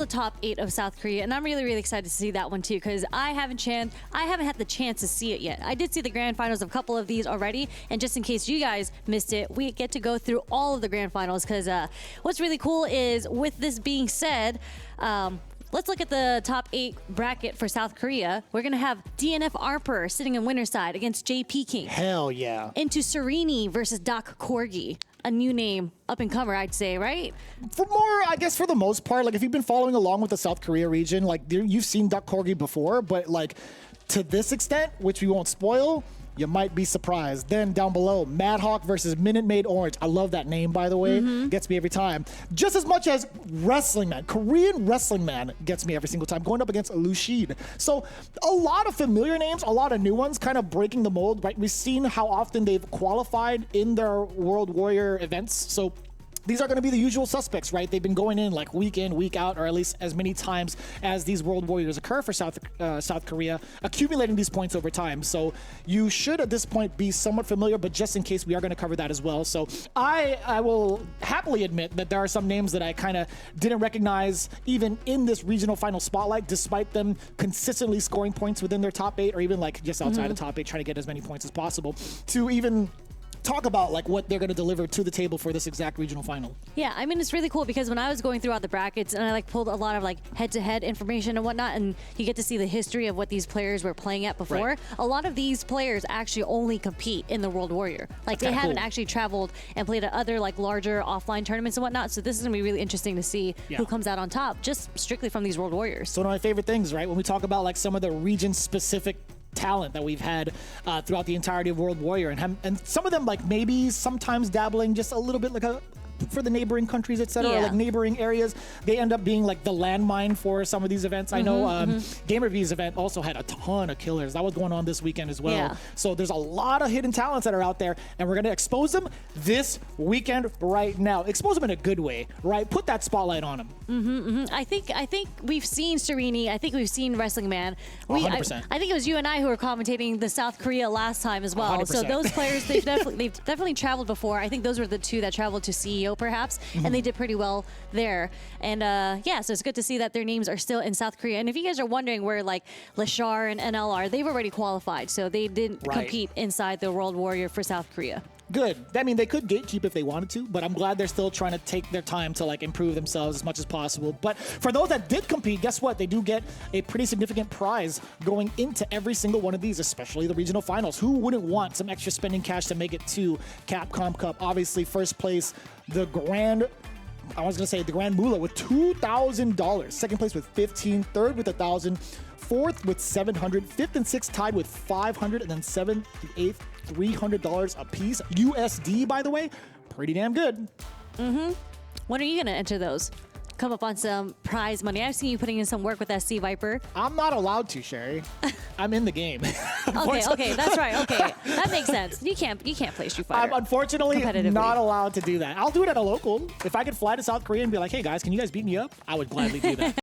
the top 8 of South Korea, and I'm really excited to see that one too, because I haven't had the chance to see it yet. I did see the grand finals of a couple of these already, and just in case you guys missed it, we get to go through all of the grand finals, because what's really cool is, with this being said, let's look at the top 8 bracket for South Korea. We're going to have DNF Arper sitting in winner's side against JP King. Hell yeah. Into Serini versus Doc Corgi. A new name, up and comer, I'd say, right? For more, I guess for the most part, like if you've been following along with the South Korea region, like you've seen Doc Corgi before, but like to this extent, which we won't spoil, you might be surprised. Then down below, Madhawk versus Minute Maid Orange. I love that name, by the way. Gets me every time. Just as much as Wrestling Man. Korean Wrestling Man gets me every single time. Going up against Lushid. So a lot of familiar names, a lot of new ones, kind of breaking the mold, right? We've seen how often they've qualified in their World Warrior events. So these are going to be the usual suspects, right? They've been going in like week in, week out, or at least as many times as these World Warriors occur for South Korea, accumulating these points over time. So you should at this point be somewhat familiar, but just in case, we are going to cover that as well. So I will happily admit that there are some names that I kind of didn't recognize even in this regional final spotlight, despite them consistently scoring points within their top 8, or even like just outside the top 8, trying to get as many points as possible to even talk about like what they're going to deliver to the table for this exact regional final. Yeah, I mean, it's really cool because when I was going throughout the brackets and I like pulled a lot of like head-to-head information and whatnot, and you get to see the history of what these players were playing at before. Right. A lot of these players actually only compete in the World Warrior. Like they haven't actually traveled and played at other like larger offline tournaments and whatnot. So this is going to be really interesting to see who comes out on top just strictly from these World Warriors. So one of my favorite things, right? When we talk about like some of the region-specific talent that we've had throughout the entirety of World Warrior, and some of them like maybe sometimes dabbling just a little bit like for the neighboring countries, etc., or like neighboring areas, they end up being like the landmine for some of these events. I know GamerV's event also had a ton of killers. That was going on this weekend as well. Yeah. So there's a lot of hidden talents that are out there, and we're going to expose them this weekend right now. Expose them in a good way, right? Put that spotlight on them. I think we've seen Serini. I think we've seen Wrestling Man. 100%. I think it was you and I who were commentating the South Korea last time as well. 100%. So those players, they've definitely traveled before. I think those were the two that traveled to CEO perhaps, and they did pretty well there. And yeah, so it's good to see that their names are still in South Korea. And if you guys are wondering where like Lashar and NL are, they've already qualified, so they didn't compete inside the World Warrior for South Korea. Good. I mean, they could gatekeep if they wanted to, but I'm glad they're still trying to take their time to like improve themselves as much as possible. But for those that did compete, guess what? They do get a pretty significant prize going into every single one of these, especially the regional finals. Who wouldn't want some extra spending cash to make it to Capcom Cup? Obviously, first place, the Grand Moolah with $2,000. Second place with 15, third with 1,000, fourth with 700, fifth and sixth tied with 500, and then seventh and eighth, $300 a piece. USD, by the way, pretty damn good. When are you gonna enter those? Come up on some prize money. I've seen you putting in some work with SC Viper. I'm not allowed to, Sherry. I'm in the game. Okay, that's right. Okay, that makes sense. You can't play Street Fighter. I'm unfortunately not allowed to do that. I'll do it at a local. If I could fly to South Korea and be like, hey guys, can you guys beat me up? I would gladly do that.